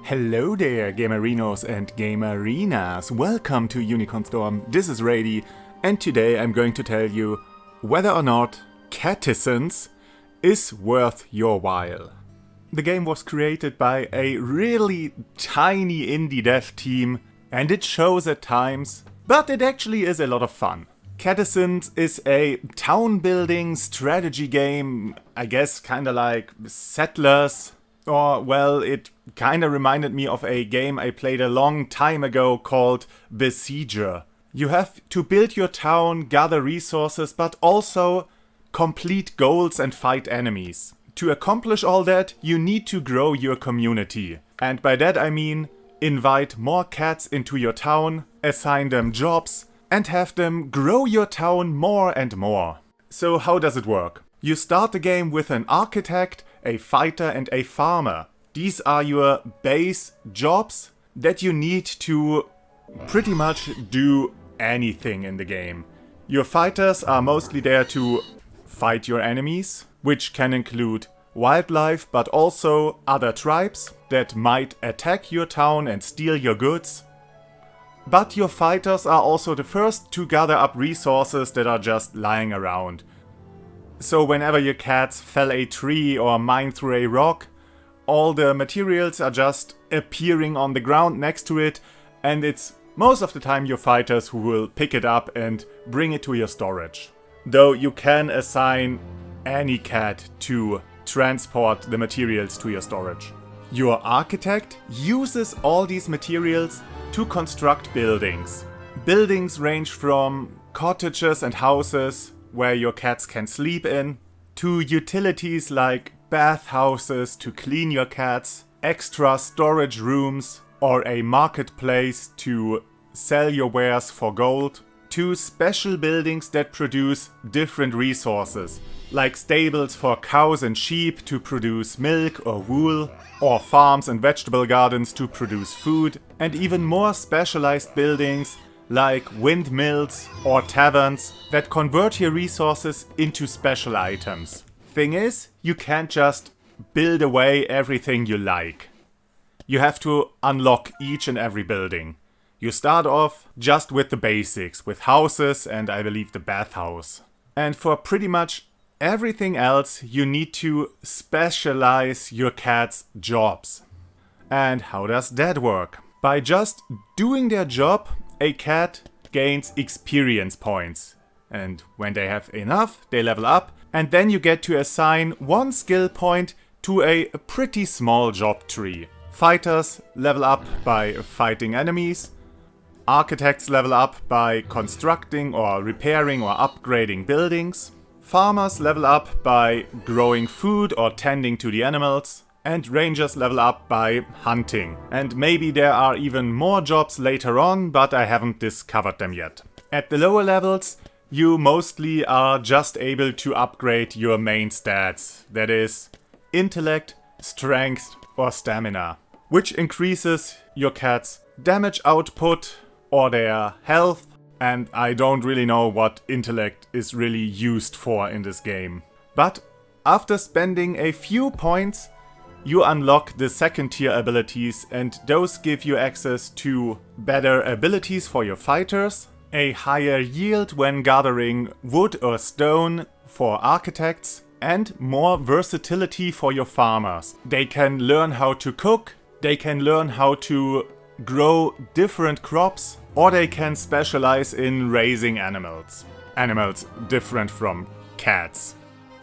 Hello there, gamerinos and gamerinas. Welcome to UnicornStorm. This is Rady, and today I'm going to tell you whether or not Catizens is worth your while. The game was created by a really tiny indie dev team, and it shows at times, but it actually is a lot of fun. Catizens is a town building strategy game, I guess kinda like Settlers. Or, well, it kinda reminded me of a game I played a long time ago called Besieger. You have to build your town, gather resources, but also complete goals and fight enemies. To accomplish all that, you need to grow your community. And by that I mean invite more cats into your town, assign them jobs, and have them grow your town more and more. So how does it work? You start the game with an architect, a fighter and a farmer. These are your base jobs that you need to pretty much do anything in the game. Your fighters are mostly there to fight your enemies, which can include wildlife but also other tribes that might attack your town and steal your goods. But your fighters are also the first to gather up resources that are just lying around. So whenever your cats fell a tree or mine through a rock, all the materials are just appearing on the ground next to it, and it's most of the time your fighters who will pick it up and bring it to your storage. Though you can assign any cat to transport the materials to your storage. Your architect uses all these materials to construct buildings. Buildings range from cottages and houses where your cats can sleep in, to utilities like bathhouses to clean your cats, extra storage rooms, or a marketplace to sell your wares for gold, to special buildings that produce different resources, like stables for cows and sheep to produce milk or wool, or farms and vegetable gardens to produce food, and even more specialized buildings like windmills or taverns that convert your resources into special items. Thing is, you can't just build away everything you like. You have to unlock each and every building. You start off just with the basics, with houses and I believe the bathhouse. And for pretty much everything else, you need to specialize your cat's jobs. And how does that work? By just doing their job, a cat gains experience points. And when they have enough, they level up. And then you get to assign one skill point to a pretty small job tree. Fighters level up by fighting enemies. Architects level up by constructing or repairing or upgrading buildings. Farmers level up by growing food or tending to the animals. And rangers level up by hunting. And maybe there are even more jobs later on, but I haven't discovered them yet. At the lower levels, you mostly are just able to upgrade your main stats. That is, intellect, strength or stamina. Which increases your cat's damage output or their health. And I don't really know what intellect is really used for in this game. But after spending a few points, you unlock the second tier abilities, and those give you access to better abilities for your fighters, a higher yield when gathering wood or stone for architects, and more versatility for your farmers. They can learn how to cook, they can learn how to grow different crops, or they can specialize in raising animals. Animals different from cats.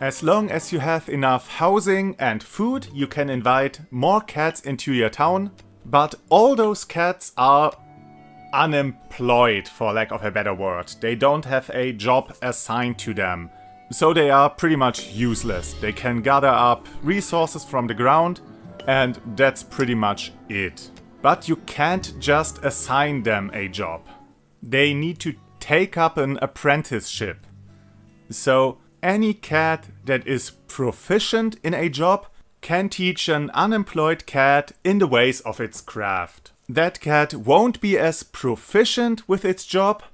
As long as you have enough housing and food, you can invite more cats into your town. But all those cats are unemployed, for lack of a better word. They don't have a job assigned to them. So they are pretty much useless. They can gather up resources from the ground, and that's pretty much it. But you can't just assign them a job. They need to take up an apprenticeship. So any cat that is proficient in a job can teach an unemployed cat in the ways of its craft. That cat won't be as proficient with its job,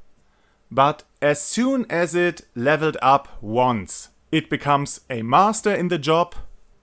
but as soon as it leveled up once, it becomes a master in the job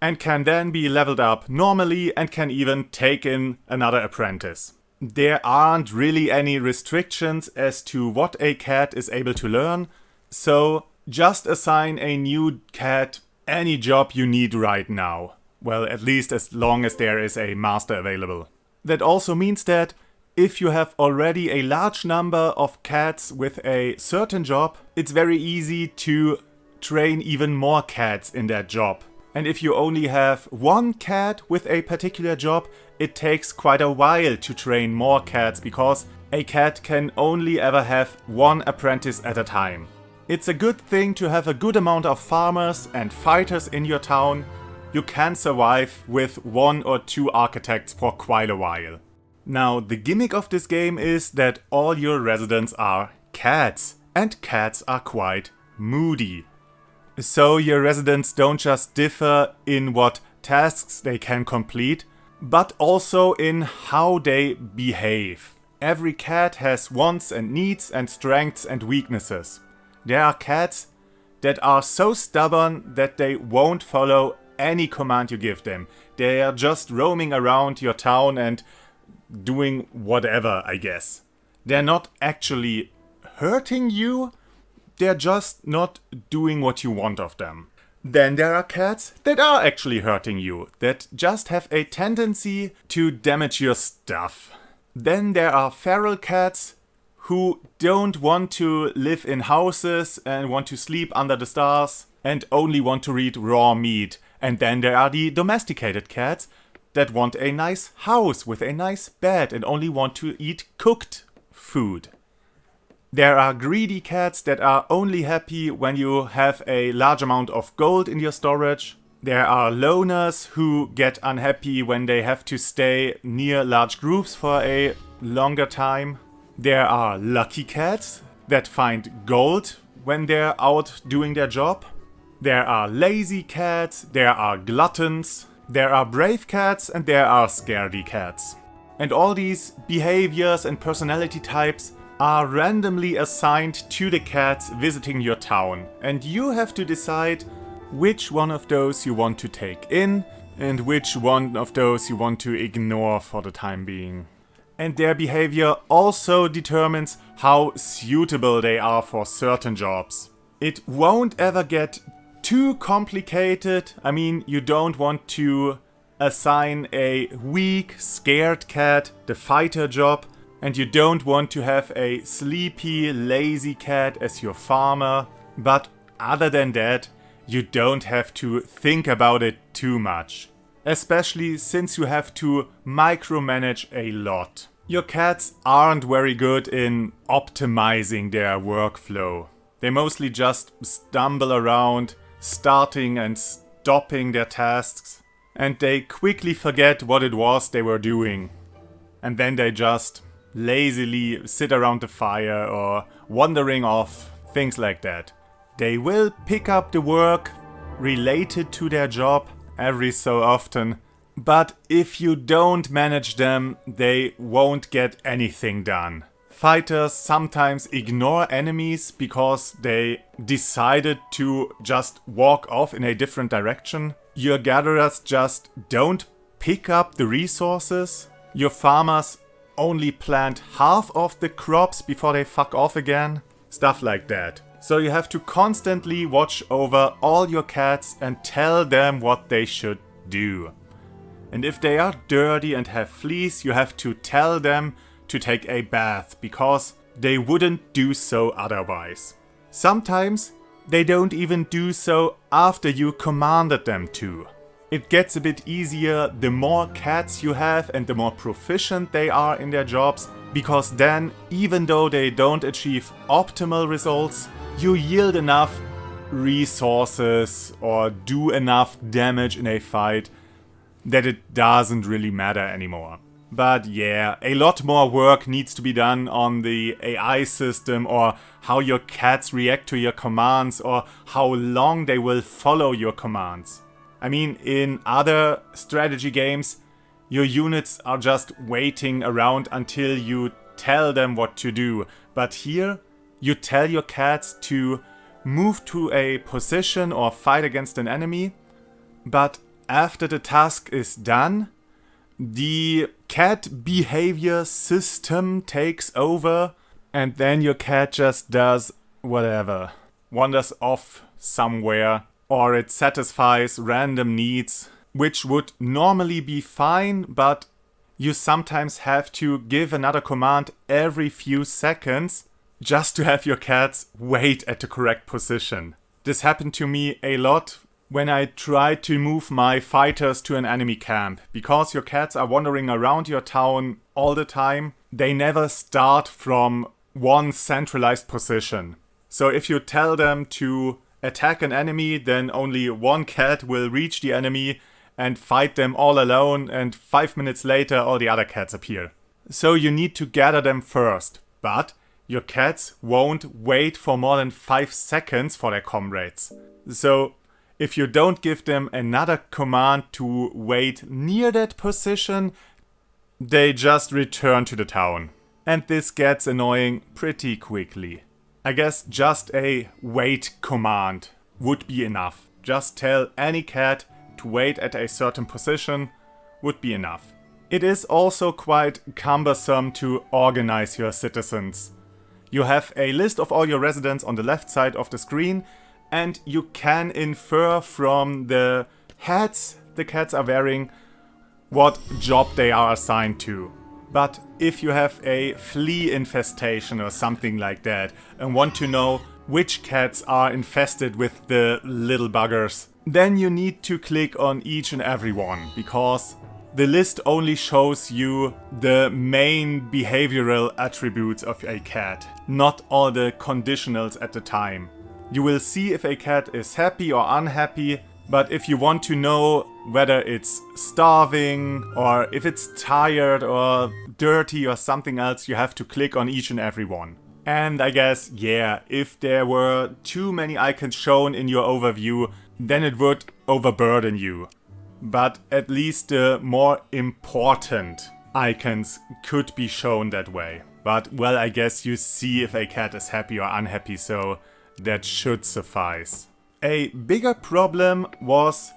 and can then be leveled up normally and can even take in another apprentice. There aren't really any restrictions as to what a cat is able to learn, so just assign a new cat any job you need right now. Well, at least as long as there is a master available. That also means that if you have already a large number of cats with a certain job, it's very easy to train even more cats in that job. And if you only have one cat with a particular job, it takes quite a while to train more cats because a cat can only ever have one apprentice at a time. It's a good thing to have a good amount of farmers and fighters in your town. You can survive with 1 or 2 architects for quite a while. Now, the gimmick of this game is that all your residents are cats, and cats are quite moody. So your residents don't just differ in what tasks they can complete, but also in how they behave. Every cat has wants and needs and strengths and weaknesses. There are cats that are so stubborn that they won't follow any command you give them. They are just roaming around your town and doing whatever, I guess. They're not actually hurting you, they're just not doing what you want of them. Then there are cats that are actually hurting you, that just have a tendency to damage your stuff. Then there are feral cats who don't want to live in houses and want to sleep under the stars and only want to eat raw meat. And then there are the domesticated cats that want a nice house with a nice bed and only want to eat cooked food. There are greedy cats that are only happy when you have a large amount of gold in your storage. There are loners who get unhappy when they have to stay near large groups for a longer time. There are lucky cats that find gold when they're out doing their job. There are lazy cats, there are gluttons, there are brave cats, and there are scaredy cats. And all these behaviors and personality types are randomly assigned to the cats visiting your town. And you have to decide which one of those you want to take in and which one of those you want to ignore for the time being. And their behavior also determines how suitable they are for certain jobs. It won't ever get too complicated. I mean, you don't want to assign a weak, scared cat the fighter job, and you don't want to have a sleepy, lazy cat as your farmer. But other than that, you don't have to think about it too much. Especially since you have to micromanage a lot. Your cats aren't very good in optimizing their workflow. They mostly just stumble around, starting and stopping their tasks, and they quickly forget what it was they were doing. And then they just lazily sit around the fire or wandering off, things like that. They will pick up the work related to their job every so often, but if you don't manage them, they won't get anything done. Fighters sometimes ignore enemies because they decided to just walk off in a different direction. Your gatherers just don't pick up the resources. Your farmers only plant half of the crops before they fuck off again. Stuff like that. So you have to constantly watch over all your cats and tell them what they should do. And if they are dirty and have fleas, you have to tell them to take a bath, because they wouldn't do so otherwise. Sometimes they don't even do so after you commanded them to. It gets a bit easier the more cats you have and the more proficient they are in their jobs, because then, even though they don't achieve optimal results, you yield enough resources or do enough damage in a fight that it doesn't really matter anymore. But yeah, a lot more work needs to be done on the AI system, or how your cats react to your commands, or how long they will follow your commands. I mean, in other strategy games, your units are just waiting around until you tell them what to do. But here, you tell your cats to move to a position or fight against an enemy, but after the task is done, the cat behavior system takes over, and then your cat just does whatever. Wanders off somewhere, or it satisfies random needs, which would normally be fine, but you sometimes have to give another command every few seconds just to have your cats wait at the correct position. This happened to me a lot when I tried to move my fighters to an enemy camp. Because your cats are wandering around your town all the time, they never start from one centralized position. So if you tell them to attack an enemy, then only one cat will reach the enemy and fight them all alone, and 5 minutes later all the other cats appear. So you need to gather them first, but your cats won't wait for more than 5 seconds for their comrades. So if you don't give them another command to wait near that position, they just return to the town. And this gets annoying pretty quickly. I guess just a wait command would be enough. Just tell any cat to wait at a certain position would be enough. It is also quite cumbersome to organize your citizens. You have a list of all your residents on the left side of the screen, and you can infer from the hats the cats are wearing what job they are assigned to. But if you have a flea infestation or something like that and want to know which cats are infested with the little buggers, then you need to click on each and every one, because the list only shows you the main behavioral attributes of a cat, not all the conditionals at the time. You will see if a cat is happy or unhappy, but if you want to know whether it's starving or if it's tired or dirty or something else, you have to click on each and every one. And I guess, yeah, if there were too many icons shown in your overview, then it would overburden you. But at least the more important icons could be shown that way. But, well, I guess you see if a cat is happy or unhappy, so that should suffice. A bigger problem was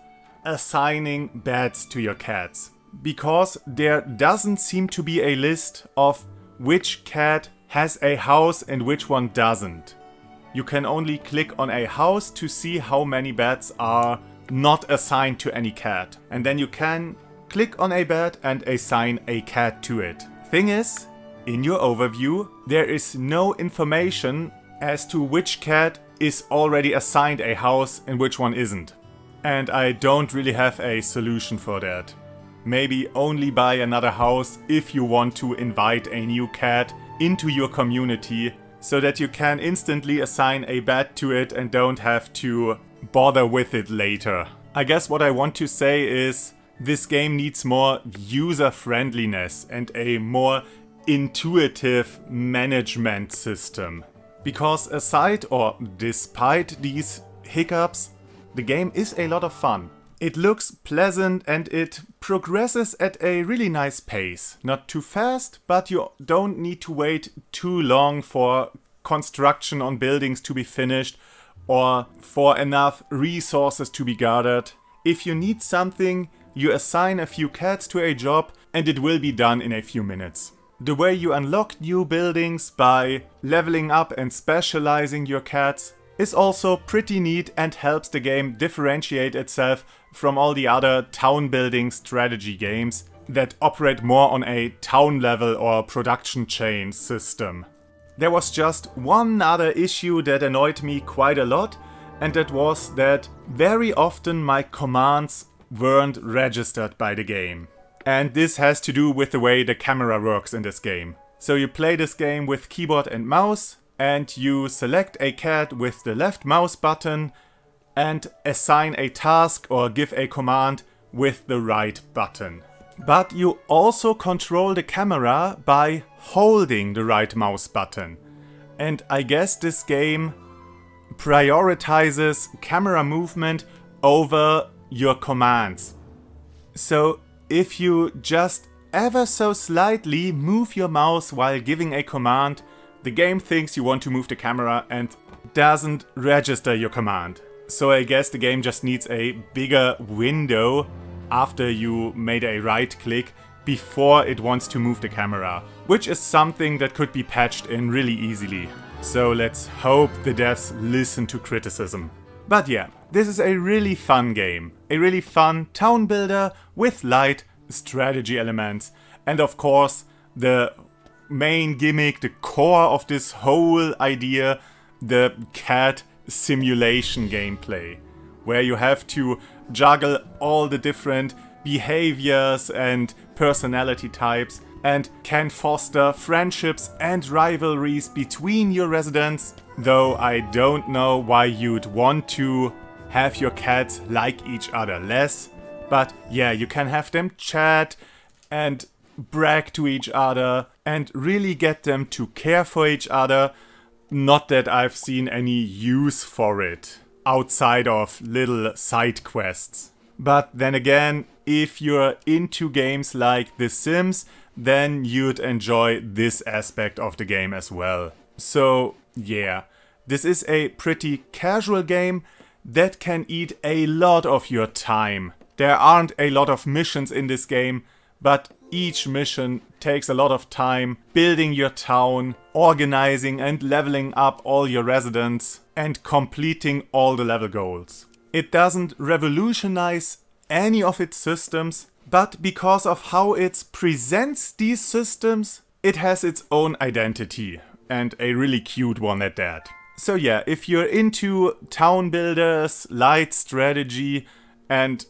assigning beds to your cats, because there doesn't seem to be a list of which cat has a house and which one doesn't. You can only click on a house to see how many beds are not assigned to any cat. And then you can click on a bed and assign a cat to it. Thing is, in your overview, there is no information as to which cat is already assigned a house and which one isn't. And I don't really have a solution for that. Maybe only buy another house if you want to invite a new cat into your community, so that you can instantly assign a bed to it and don't have to bother with it later. I guess what I want to say is this game needs more user friendliness and a more intuitive management system. Because aside or despite these hiccups, the game is a lot of fun. It looks pleasant and it progresses at a really nice pace. Not too fast, but you don't need to wait too long for construction on buildings to be finished or for enough resources to be gathered. If you need something, you assign a few cats to a job and it will be done in a few minutes. The way you unlock new buildings by leveling up and specializing your cats is also pretty neat and helps the game differentiate itself from all the other town building strategy games that operate more on a town level or production chain system. There was just one other issue that annoyed me quite a lot, and that was that very often my commands weren't registered by the game. And this has to do with the way the camera works in this game. So you play this game with keyboard and mouse, and you select a cat with the left mouse button and assign a task or give a command with the right button. But you also control the camera by holding the right mouse button. And I guess this game prioritizes camera movement over your commands. So if you just ever so slightly move your mouse while giving a command, the game thinks you want to move the camera and doesn't register your command. So I guess the game just needs a bigger window after you made a right click before it wants to move the camera, which is something that could be patched in really easily. So let's hope the devs listen to criticism. But yeah, this is a really fun game. A really fun town builder with light strategy elements. And of course, the main gimmick, the core of this whole idea, the cat simulation gameplay, where you have to juggle all the different behaviors and personality types and can foster friendships and rivalries between your residents, though I don't know why you'd want to have your cats like each other less. But yeah, you can have them chat and brag to each other and really get them to care for each other. Not that I've seen any use for it outside of little side quests. But then again, if you're into games like The Sims, then you'd enjoy this aspect of the game as well. So yeah, this is a pretty casual game that can eat a lot of your time. There aren't a lot of missions in this game, but each mission takes a lot of time building your town, organizing and leveling up all your residents, and completing all the level goals. It doesn't revolutionize any of its systems, but because of how it presents these systems, it has its own identity, and a really cute one at that. So yeah, if you're into town builders, light strategy, and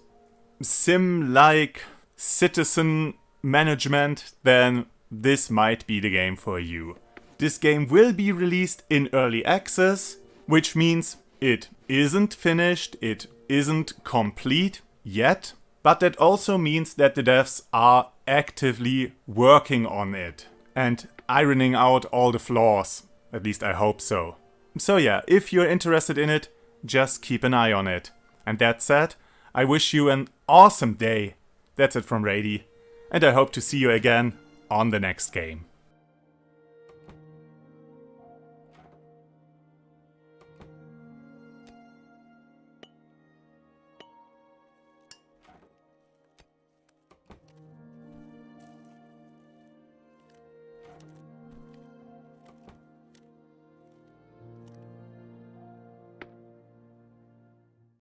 sim-like citizen management, then this might be the game for you. This game will be released in early access, which means it isn't finished, it isn't complete yet, but that also means that the devs are actively working on it and ironing out all the flaws. At least I hope so. So yeah, if you're interested in it, just keep an eye on it. And that said, I wish you an awesome day. That's it from Rady, and I hope to see you again on the next game.